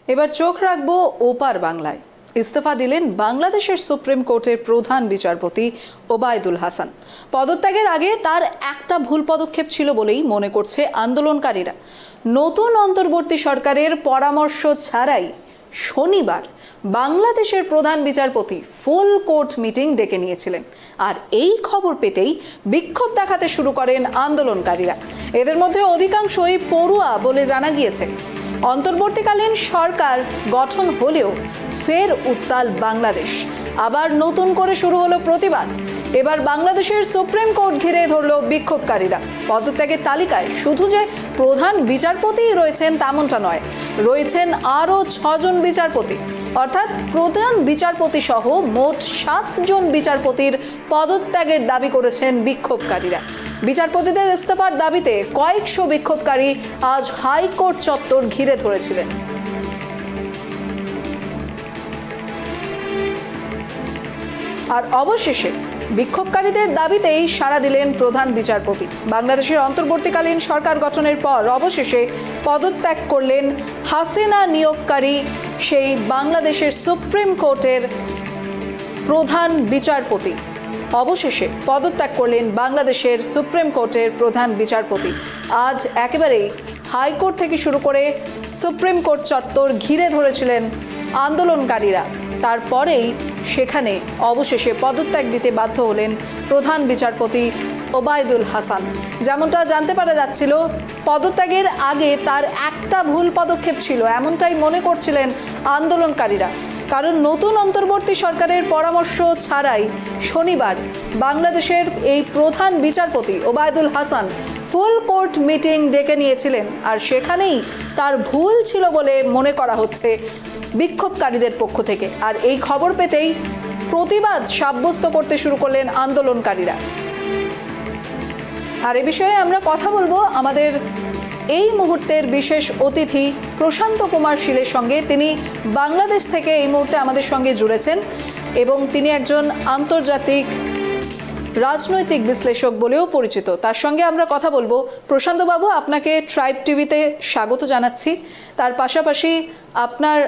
এবার চোখ রাখবো ওপার বাংলায়। ইস্তফা দিলেন বাংলাদেশের সুপ্রিম কোর্টের প্রধান বিচারপতি ওবায়দুল হাসান। পদত্যাগের আগে তার একটা ভুল পদক্ষেপ ছিল বলেই মনে করছে আন্দোলনকারীরা। নতুন অন্তর্বর্তী সরকারের পরামর্শ ছাড়াই শনিবার বাংলাদেশের প্রধান বিচারপতি ফুল কোর্ট মিটিং ডেকে নিয়েছিলেন। আর এই খবর পেতেই বিক্ষোভ দেখাতে শুরু করেন আন্দোলনকারীরা। এদের মধ্যে অধিকাংশই পড়ুয়া বলে জানা গিয়েছে। অন্তর্বর্তীকালীন সরকার গঠন হলেও ফের উত্তাল বাংলাদেশ। আবার নতুন করে শুরু হলো প্রতিবাদ। এবার বাংলাদেশের সুপ্রিম কোর্ট ঘিরে ধরল বিক্ষোভকারীরা। পদত্যাগের তালিকায় শুধু যে প্রধান বিচারপতিই রয়েছেন তেমনটা নয়, রয়েছেন আরও 6 জন বিচারপতি। অর্থাৎ প্রধান বিচারপতি সহ মোট 7 জন বিচারপতির পদত্যাগের দাবি করেছেন বিক্ষোভকারীরা। বিচারপতিদের ইস্তফার দাবিতে কয়েকশো বিক্ষোভকারী আজ হাইকোর্ট চত্বর ঘিরে ধরেছিলেন। আর অবশেষে বিক্ষোভকারীদের দাবিতেই সাড়া দিলেন প্রধান বিচারপতি। বাংলাদেশের অন্তর্বর্তীকালীন সরকার গঠনের পর অবশেষে পদত্যাগ করলেন হাসিনা নিয়োগকারী সেই বাংলাদেশের সুপ্রিম কোর্টের প্রধান বিচারপতি। অবশেষে পদত্যাগ করলেন বাংলাদেশের সুপ্রিম কোর্টের প্রধান বিচারপতি। আজ একেবারেই হাইকোর্ট থেকে শুরু করে সুপ্রিম কোর্ট চত্বর ঘিরে ধরেছিলেন আন্দোলনকারীরা। তারপরেই সেখানে অবশেষে পদত্যাগ দিতে বাধ্য হলেন প্রধান বিচারপতি ওবায়দুল হাসান। যেমনটা জানতে পারা যাচ্ছিল, পদত্যাগের আগে তার একটা ভুল পদক্ষেপ ছিল এমনটাই মনে করছিলেন আন্দোলনকারীরা। কারণ নতুন অন্তর্বর্তী সরকারের পরামর্শ ছাড়াই শনিবার বাংলাদেশের এই প্রধান বিচারপতি ওবায়দুল হাসান ফুল কোর্ট মিটিং ডেকে নিয়েছিলেন। আর সেখানেই তার ভুল ছিল বলে মনে করা হচ্ছে বিক্ষোভকারীদের পক্ষ থেকে। আর এই খবর পেতেই প্রতিবাদ সাব্যস্ত করতে শুরু করলেন আন্দোলনকারীরা। আর এ বিষয়ে আমরা কথা বলবো আমাদের এই মুহূর্তের বিশেষ অতিথি প্রশান্ত কুমার শীলের সঙ্গে। তিনি বাংলাদেশ থেকে এই মুহূর্তে আমাদের সঙ্গে জুড়েছেন এবং তিনি একজন আন্তর্জাতিক রাজনৈতিক বিশ্লেষক বলেও পরিচিত। তার সঙ্গে আমরা কথা বলবো। প্রশান্তবাবু, আপনাকে ট্রাইব টিভিতে স্বাগত জানাচ্ছি। তার পাশাপাশি আপনার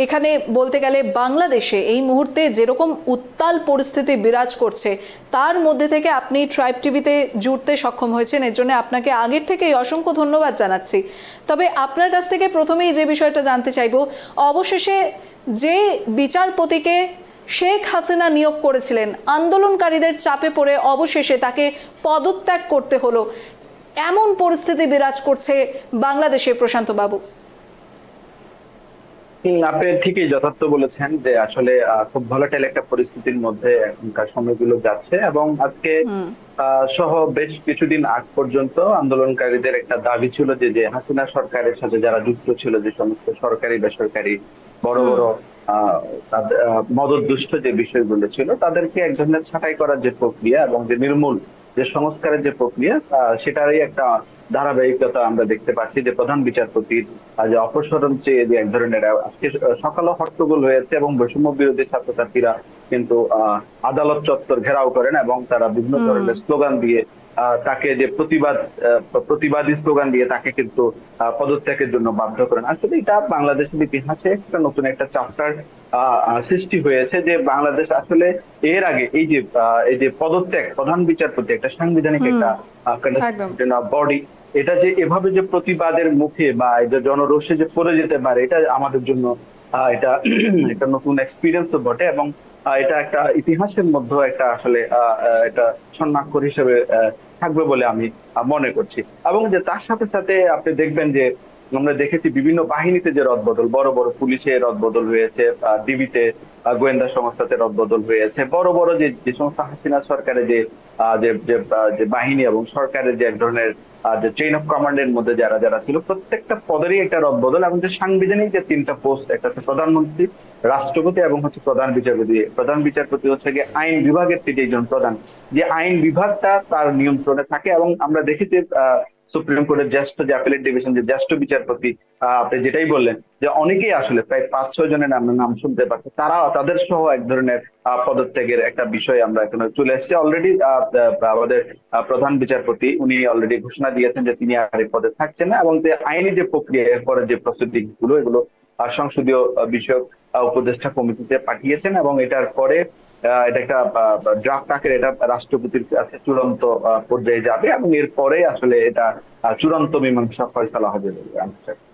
এখানে বলতে গেলে বাংলাদেশে এই মুহূর্তে যেরকম উত্তাল পরিস্থিতি বিরাজ করছে তার মধ্যে থেকে আপনি ট্রাইব টিভিতে জুড়তে সক্ষম হয়েছেন, এর জন্য আপনাকে আগের থেকেই অসংখ্য ধন্যবাদ জানাচ্ছি। তবে আপনার কাছ থেকে প্রথমেই যে বিষয়টা জানতে চাইব, অবশেষে যে বিচারপতিকে শেখ হাসিনা নিয়োগ করেছিলেন, আন্দোলনকারীদের চাপে পড়ে অবশেষে তাকে পদত্যাগ করতে হলো, এমন পরিস্থিতি বিরাজ করছে বাংলাদেশে। প্রশান্তবাবু, আপনি ঠিকই যথার্থ বলেছেন যে আসলে খুব ভলাটাইল একটা পরিস্থিতির মধ্যে এখনকার সময়গুলো যাচ্ছে। এবং আজকে সহ বেশ কিছুদিন আগ পর্যন্ত আন্দোলনকারীদের একটা দাবি ছিল যে হাসিনা সরকারের সাথে যারা যুক্ত ছিল, যে সমস্ত সরকারি বেসরকারি বড় বড় মদদদুষ্ট যে বিষয়গুলো ছিল, তাদেরকে এক ধরনের ছাঁটাই করার যে প্রক্রিয়া এবং যে নির্মূল যে সংস্কারের যে প্রক্রিয়া, সেটারই একটা ধারাবাহিকতা আমরা দেখতে পাচ্ছি। যে প্রধান বিচারপতির যে অপসারণ চেয়ে যে এক ধরনের আজকে সকালে হট্টগোল হয়েছে এবং বৈষম্য বিরোধী ছাত্রছাত্রীরা কিন্তু আদালত চত্বর ঘেরাও করেন এবং তারা বিভিন্ন ধরনের স্লোগান দিয়ে তাকে যে প্রতিবাদী স্লোগান দিয়ে তাকে কিন্তু পদত্যাগের জন্য বাধ্য করেন। আসলে এটা বাংলাদেশের ইতিহাসে একটা নতুন একটা চ্যাপ্টার সৃষ্টি হয়েছে, যে বাংলাদেশ আসলে এর আগে এই যে পদত্যাগ প্রধান বিচারপতি একটা সাংবিধানিক একটা বডি, এটা যে এভাবে যে প্রতিবাদের মুখে বা জনরোষে যে পড়ে যেতে পারে, এটা আমাদের জন্য এটা একটা নতুন এক্সপিরিয়েন্স তো বটে। এবং এটা একটা ইতিহাসের মধ্যে একটা আসলে এটা স্বর্ণাক্ষর হিসেবে থাকবে বলে আমি মনে করছি। এবং যে তার সাথে সাথে আপনি দেখবেন যে আমরা দেখেছি বিভিন্ন বাহিনীতে যে রদবদল, বড় বড় পুলিশে রদবদল হয়েছে, ডিবিতে গোয়েন্দা সংস্থাতে রদবদল হয়েছে, বড় বড় যে সমস্ত হাসিনা সরকারের যে বাহিনী এবং সরকারের যে এক ধরনের যে চেইন অফ কমান্ডের মধ্যে যারা যারা ছিল, প্রত্যেকটা পদেরই একটা রদবদল। এবং যে সাংবিধানিক যে 3টা পোস্ট, একটা হচ্ছে প্রধানমন্ত্রী, রাষ্ট্রপতি এবং হচ্ছে প্রধান বিচারপতি। প্রধান বিচারপতি হচ্ছে গিয়ে আইন বিভাগের 3 জন প্রধান, যে আইন বিভাগটা তার নিয়ন্ত্রণে থাকে। এবং আমরা দেখেছি সুপ্রিম কোর্টের জ্যেষ্ঠ যে অ্যাপিলেট ডিভিশন যে জ্যেষ্ঠ বিচারপতি, আপনি যেটাই বললেন যে অনেকেই আসলে প্রায় 5-6 জনের নাম শুনতে পাচ্ছে, তাদের সহ এক ধরনের পদত্যাগের একটা বিষয় আমরা এখানে চলে এসেছি। অলরেডি আমাদের প্রধান বিচারপতি উনি অলরেডি ঘোষণা দিয়েছেন যে তিনি আর এই পদে থাকছেন না, এবং যে আইনি যে প্রক্রিয়া এরপরে যে প্রসিডিং গুলো এগুলো সংসদীয় বিষয়ক উপদেষ্টা কমিটিতে পাঠিয়েছেন, এবং এটার পরে এটা একটা ড্রাফট আকারে এটা রাষ্ট্রপতির কাছে চূড়ান্ত পর্যায়ে যাবে, এবং এরপরে আসলে এটা চূড়ান্ত মীমাংসা ফয়সালা হবে বলে আমি আশা করছি।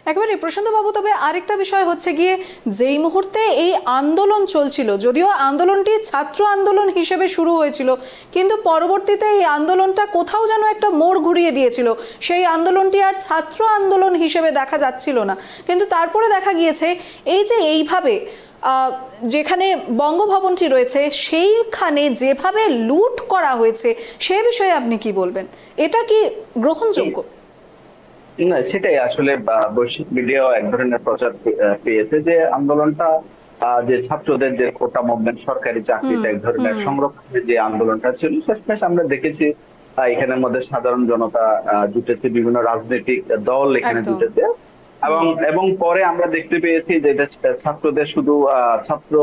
একেবারে প্রশান্ত বাবু, তবে আরেকটা বিষয় হচ্ছে গিয়ে, যেই মুহূর্তে এই আন্দোলন চলছিল, যদিও আন্দোলনটি ছাত্র আন্দোলন হিসেবে শুরু হয়েছিল, কিন্তু পরবর্তীতে এই আন্দোলনটা কোথাও যেন একটা মোড় ঘুরিয়ে দিয়েছিল। সেই আন্দোলনটি আর ছাত্র আন্দোলন হিসেবে দেখা যাচ্ছিল না, কিন্তু তারপরে দেখা গিয়েছে এই যে এইভাবে যেখানে বঙ্গভবনটি রয়েছে সেইখানে যেভাবে লুট করা হয়েছে, সে বিষয়ে আপনি কি বলবেন? এটা কি গ্রহণযোগ্য? না, সেটাই আসলে বৈশ্বিক মিডিয়াও এক ধরনের প্রচার পেয়েছে যে আন্দোলনটা যে ছাত্রদের যে কোটা মুভমেন্ট, সরকারি চাকরিটা এক ধরনের সংরক্ষণের যে আন্দোলনটা ছিল, শেষমেশ আমরা দেখেছি এখানের মধ্যে সাধারণ জনতা জুটেছে, বিভিন্ন রাজনৈতিক দল এখানে জুটেছে, এবং পরে আমরা দেখতে পেয়েছি যে এটা ছাত্রদের শুধু ছাত্র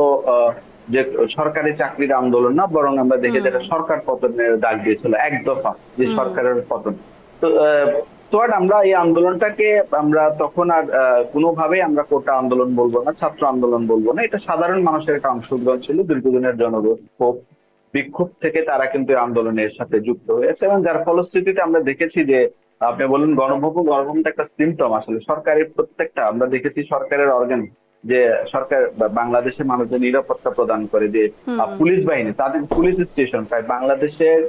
যে সরকারি চাকরির আন্দোলন না, বরং আমরা দেখে যেটা সরকার পতনের ডাক দিয়েছিল এক দফা, যে সরকারের পতন। তো আমরা এই আন্দোলনটাকে আমরা তখন আর কোনোভাবেই আমরা কোটা আন্দোলন বলবো না, ছাত্র আন্দোলন বলবো না, এটা সাধারণ মানুষের একটা অংশগ্রহণ ছিল, দীর্ঘদিনের জনরোষ বিক্ষোভ থেকে তারা কিন্তু আন্দোলনের সাথে যুক্ত হয়েছে, এবং যার ফলশ্রুতিতে আমরা দেখেছি যে আপনি বলেন গণভবনটা একটা সিমটম। আসলে সরকারের প্রত্যেকটা আমরা দেখেছি সরকারের অর্গান, যে সরকার বাংলাদেশের মানুষের নিরাপত্তা প্রদান করে, যে পুলিশ বাহিনী, তাদের পুলিশ স্টেশন প্রায় বাংলাদেশের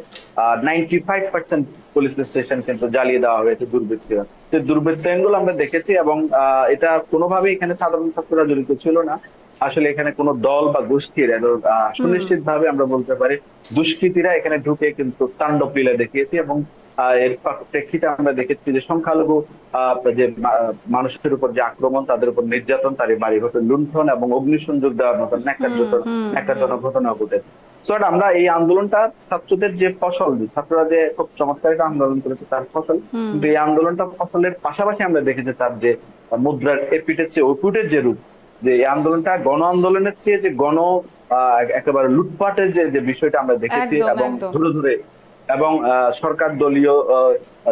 95% পুলিশ স্টেশন কিন্তু জ্বালিয়ে দেওয়া হয়েছে দুর্বৃত্তগুলো আমরা দেখেছি, এবং এটা কোনোভাবেই এখানে সাধারণ ছাত্ররা জড়িত ছিল না। আসলে এখানে কোনো দল বা গোষ্ঠীর সুনিশ্চিত ভাবে আমরা বলতে পারি দুষ্কৃতীরা এখানে ঢুকে কিন্তু তাণ্ডব লীলা দেখিয়েছে, এবং এর প্রেক্ষিতে আমরা দেখেছি যে সংখ্যালঘু যে মানুষের উপর যে আক্রমণ, তাদের উপর নির্যাতন, তার বাড়িঘর লুণ্ঠন এবং অগ্নিসংযোগ দেওয়ার মতো ন্যাক্কারজনক ঘটনা ঘটেছে। তো আমরা এই আন্দোলনটা ছাত্রদের যে ফসল, ছাত্ররা যে খুব চমৎকার একটা আন্দোলন করেছে তার ফসল, কিন্তু এই আন্দোলনটা ফসলের পাশাপাশি আমরা দেখেছি তার যে মুদ্রার এপিটের চেয়ে ওপিটের যে রূপ, যে এই আন্দোলনটা গণ আন্দোলনের চেয়ে যে একেবারে লুটপাটের যে বিষয়টা আমরা দেখেছি, এবং ধরে ধরে এবং সরকার দলীয়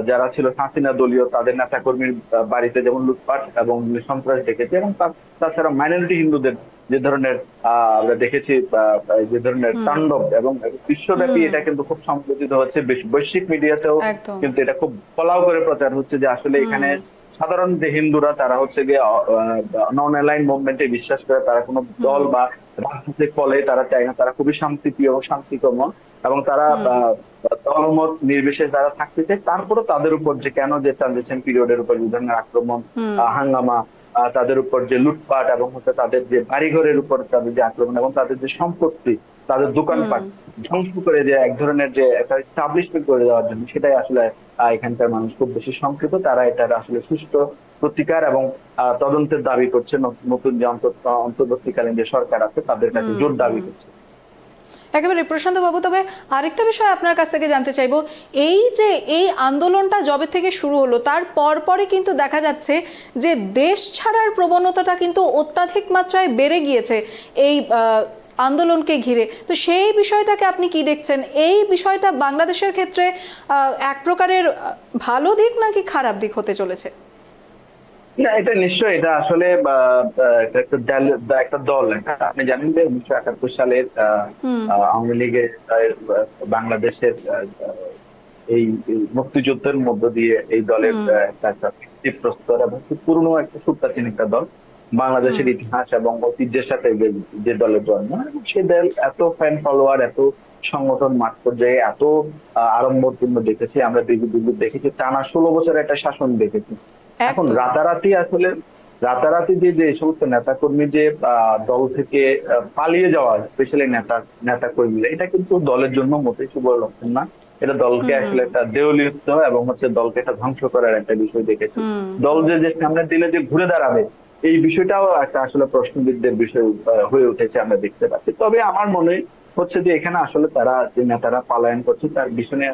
যারা ছিল, হাসিনা দলীয়, তাদের নেতা কর্মীর বাড়িতে যেমন লুটপাট এবং সন্ত্রাস দেখেছি, এবং তাছাড়া মাইনরিটি হিন্দুদের যে ধরনের আমরা দেখেছি যে ধরনের তাণ্ডব, এবং বিশ্বব্যাপী এটা কিন্তু খুব সংপ্রচিত হচ্ছে, বৈশ্বিক মিডিয়াতেও কিন্তু এটা খুব ফলাও করে প্রচার হচ্ছে যে আসলে এখানে সাধারণ যে হিন্দুরা তারা হচ্ছে গিয়ে নন অ্যালাইন মুভমেন্টে বিশ্বাস করে, তারা কোনো দল বা রাজনৈতিক ফলে তারা চায় না, তারা খুবই শান্তিপ্রিয় এবং শান্তিকর্ম, এবং তারা দলমত নির্বিশেষে যারা থাকতে চায়, তারপরও তাদের উপর যে কেন যে ট্রানজিশন পিরিয়ডের উপর যে ধরনের আক্রমণ, হাঙ্গামা, তাদের উপর যে লুটপাট, এবং হচ্ছে তাদের যে বাড়িঘরের উপর তাদের যে আক্রমণ, এবং তাদের যে সম্পত্তি, তাদের দোকানপাট ধ্বংস করে যে এক ধরনের যে একটা এস্টাবলিশমেন্ট করে দেওয়ার জন্য, সেটাই আসলে এখানকার মানুষ খুব বেশি শঙ্কিত। তারা এটার আসলে সুষ্ঠু প্রতিকার এবং তদন্তের দাবি করছে, নতুন যে অন্তর্বর্তীকালীন যে সরকার আছে তাদের কাছে জোর দাবি করছে। একেবারে প্রশান্ত বাবু, তবে আরেকটা বিষয় আপনার কাছ থেকে জানতে চাইবো, এই যে এই আন্দোলনটা যবে থেকে শুরু হলো তার পরপরই কিন্তু দেখা যাচ্ছে যে দেশ ছাড়ার প্রবণতাটা কিন্তু অত্যাধিক মাত্রায় বেড়ে গিয়েছে এই আন্দোলনকে ঘিরে। তো সেই বিষয়টাকে আপনি কি দেখছেন? এই বিষয়টা বাংলাদেশের ক্ষেত্রে এক প্রকারের ভালো দিক নাকি খারাপ দিক হতে চলেছে? না, এটা নিশ্চয়ই, এটা আসলে একটা দল, আপনি জানেন যে 1971 সালের আওয়ামী লীগের বাংলাদেশের এই মুক্তিযুদ্ধের মধ্য দিয়ে এই দলের একটা প্রস্তর এবং পুরনো একটা সুপ্রাচীন একটা দল, বাংলাদেশের ইতিহাস এবং ঐতিহ্যের সাথে যে দলের জন্ম, সে দল এত ফ্যান ফলোয়ার, এত সংগঠন মাঠ পর্যায়ে এত আড়ম্বরপূর্ণ দেখেছি আমরা, দেখেছি টানা 16 বছর একটা শাসন দেখেছি। এখন রাতারাতি যে সমস্ত নেতা কর্মী যে দল থেকে পালিয়ে যাওয়া, স্পেশালি নেতা কর্মীরা, এটা কিন্তু দলের জন্য মোটেই শুভ লক্ষণ না। এটা দলকে আসলে একটা দেউলিয়িত এবং হচ্ছে দলকে একটা ধ্বংস করার একটা বিষয় দেখেছি। দল যে সামনের দিনে যে ঘুরে দাঁড়াবে, এই বিষয়টাও একটা আসলে প্রশ্নবিদ্ধের বিষয় হয়ে উঠেছে আমরা দেখতে পাচ্ছি। তবে আমার মনে হচ্ছে যে এখানে আসলে তারা যে নেতারা পলায়ন করছে তার পিছনে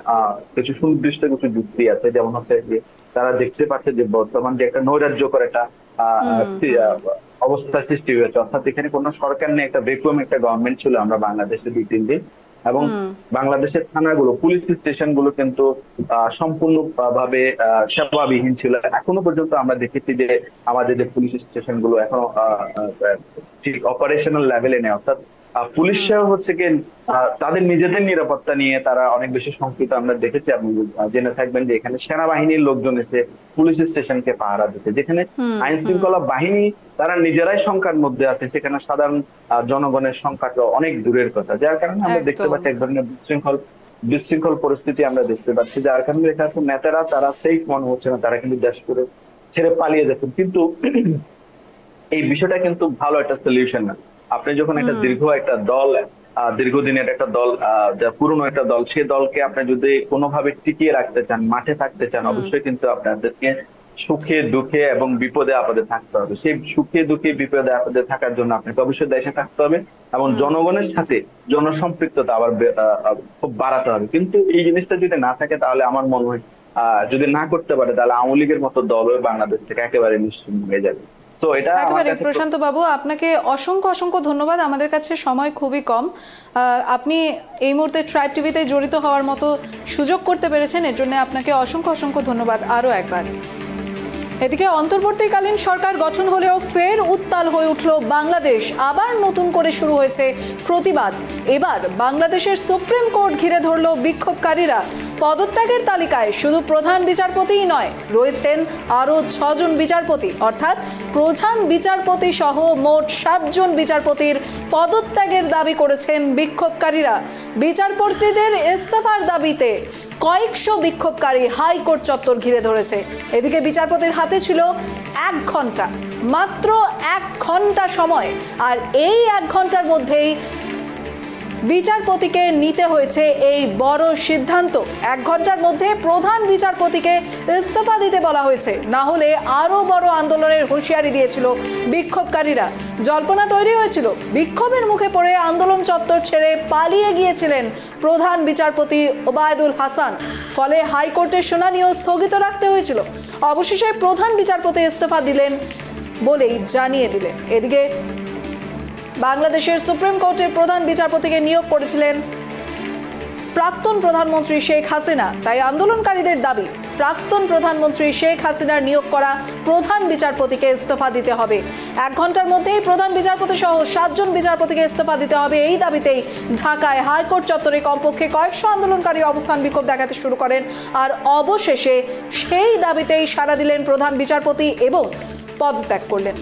কিছু সুনির্দিষ্ট কিছু যুক্তি আছে, যেমন হচ্ছে যে তারা দেখতে পাচ্ছে যে বর্তমান যে একটা নৈরাজ্যকর একটা অবস্থা সৃষ্টি হয়েছে, অর্থাৎ এখানে কোনো সরকার নেই, একটা ভ্যাকুয়াম একটা গভর্নমেন্ট ছিল আমরা বাংলাদেশে 2-3 দিন। এবং বাংলাদেশের থানাগুলো, পুলিশ স্টেশনগুলো কিন্তু সম্পূর্ণভাবে সেবাবিহীন ছিল। এখনো পর্যন্ত আমরা দেখেছি যে আমাদের যে পুলিশ স্টেশনগুলো এখনো ঠিক অপারেশনাল লেভেলে নেই, অর্থাৎ পুলিশরাও হচ্ছে কি তাদের নিজেদের নিরাপত্তা নিয়ে তারা অনেক বেশি শঙ্কিত। আমরা দেখেছি, আপনি জেনে থাকবেন যে এখানে সেনাবাহিনীর লোকজন এসে পুলিশ স্টেশনকে পাহারা দিতে, যেখানে আইন শৃঙ্খলা বাহিনী তারা নিজেরাই সংখ্যার মধ্যে আছে, সেখানে সাধারণ জনগণের সংখ্যাটা অনেক দূরের কথা। যার কারণে আমরা দেখতে পাচ্ছি এক ধরনের বিশৃঙ্খল পরিস্থিতি আমরা দেখতে পাচ্ছি, যার কারণে এখানে নেতারা তারা সেফ মনে হচ্ছে না, তারা কিন্তু দেশ করে ছেড়ে পালিয়ে যাচ্ছেন। কিন্তু এই বিষয়টা কিন্তু ভালো একটা সলিউশন না। আপনি যখন একটা দীর্ঘদিনের একটা দল, পুরনো একটা দল, সেই দলকে আপনি যদি কোনোভাবে টিকিয়ে রাখতে চান, মাঠে থাকতে চান, অবশ্যই কিন্তু আপনাদেরকে সুখে দুঃখে এবং বিপদে আপদে থাকতে হবে। সেই সুখে দুঃখে বিপদে আপদে থাকার জন্য আপনাকে অবশ্যই দেশে থাকতে হবে এবং জনগণের সাথে জনসম্পৃক্ততা আবার খুব বাড়াতে হবে। কিন্তু এই জিনিসটা যদি না থাকে, তাহলে আমার মনে হয় যদি না করতে পারে, তাহলে আওয়ামী লীগের মতো দল বাংলাদেশ থেকে একেবারে নিশ্চিহ্ন হয়ে যাবে। তো এটা একেবারে প্রশান্ত বাবু, আপনাকে অসংখ্য ধন্যবাদ। আমাদের কাছে সময় খুবই কম, আপনি এই মুহূর্তে ট্রাইব টিভিতে জড়িত হওয়ার মতো সুযোগ করতে পেরেছেন, এর জন্য আপনাকে অসংখ্য ধন্যবাদ আরও একবার। এদিকে অন্তর্বর্তীকালীন সরকার গঠন হলেও ফের উত্তাল হয়ে উঠল বাংলাদেশ। আবার নতুন করে শুরু হয়েছে প্রতিবাদ। এবার বাংলাদেশের সুপ্রিম কোর্ট ঘিরে ধরল বিক্ষোভকারীরা। পদত্যাগের তালিকায় শুধু প্রধান বিচারপতিই নয়, রয়েছেন আরও 6 জন বিচারপতি, অর্থাৎ প্রধান বিচারপতি সহ মোট 7 জন বিচারপতির পদত্যাগের দাবি করেছেন বিক্ষোভকারীরা। বিচারপতিদের ইস্তফার দাবিতে কয়েকশো বিক্ষোভকারী হাইকোর্ট চত্বর ঘিরে ধরেছে। এদিকে বিচারপতির হাতে ছিল 1 ঘন্টা, মাত্র 1 ঘন্টা সময়, আর এই 1 ঘন্টার মধ্যেই বিচারপতিকে নিতে হয়েছে এই বড় সিদ্ধান্ত। 1 ঘন্টার মধ্যে প্রধান বিচারপতিকে ইস্তফা দিতে বলা হয়েছে, না হলে আরো বড় আন্দোলনের হুঁশিয়ারি দিয়েছিল বিক্ষোভকারীরা। জল্পনা তৈরি হয়েছিল, বিক্ষোভের মুখে পড়ে আন্দোলন চত্বর ছেড়ে পালিয়ে গিয়েছিলেন প্রধান বিচারপতি ওবায়দুল হাসান, ফলে হাইকোর্টের শুনানিও স্থগিত রাখতে হয়েছিল। অবশেষে প্রধান বিচারপতি ইস্তফা দিলেন বলেই জানিয়ে দিলেন। এদিকে বাংলাদেশের সুপ্রিম কোর্টের প্রধান বিচারপতিকে নিয়োগ করেছিলেন প্রাক্তন প্রধানমন্ত্রী শেখ হাসিনা, তাই আন্দোলনকারীদের দাবি প্রাক্তন প্রধানমন্ত্রী শেখ হাসিনার নিয়োগ করা প্রধান বিচারপতিকে ইস্তফা দিতে হবে। 1 ঘন্টার মধ্যেই প্রধান বিচারপতি সহ 7 জন বিচারপতিকে ইস্তফা দিতে হবে। এই দাবিতেই ঢাকায় হাইকোর্ট চত্বরে কমপক্ষে কয়েকশো আন্দোলনকারী অবস্থান বিক্ষোভ দেখাতে শুরু করেন, আর অবশেষে সেই দাবিতেই সাড়া দিলেন প্রধান বিচারপতি এবং পদত্যাগ করলেন।